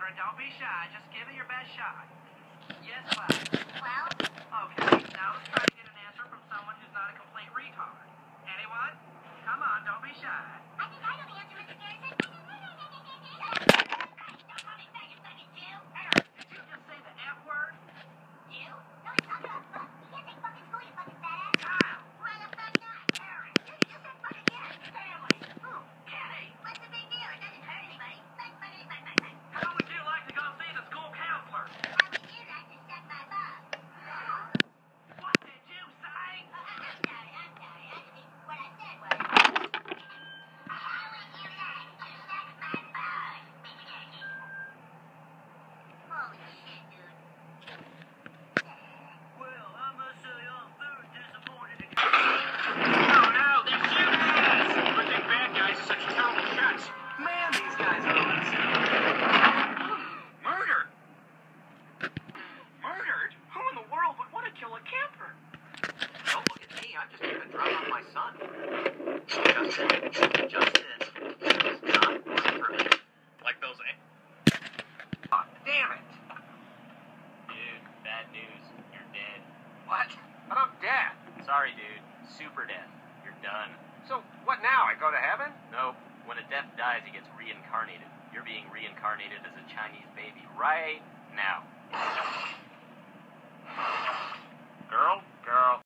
Audra, don't be shy. Just give it your best shot. Yes, class. Well? Okay, now let's try to get an answer from someone who's not a complete retard. Anyone? Come on, don't be shy. I think I know the answer, Mr. Garrison. Don't call me faggot, fucking Jew. Eric, did you just say the F word? Jew? No, he's talking about fuck. You can't say fucking school, you fucking fat ass. Kyle! Why the fuck not? Eric! You just said fuck again. Stanley! Who? Kenny! What's the big deal? It doesn't hurt anybody. Fuck, fuckity, fuck, fuck, fuck. How would you like to go see the school counselor? How would you like to suck my butt? What did you say? I'm sorry. I think what I said was... How would you like to suck my butt? Holy shit, dude. Well, I must say I'm very disappointed in you. Oh no, they're shooting at us! I think bad guys are such terrible shots. Man, these guys are elusive. Murdered? Murdered? Who in the world would want to kill a camper? Don't look at me. I'm just keeping drum on my son. Justin is not working for me. Like those. Oh, damn it! Dude, bad news. You're dead. What? But I'm dead. Sorry, dude. Super death. You're done. So what now? I go to heaven? Nope. When a death dies, he gets reincarnated. You're being reincarnated as a Chinese baby right now.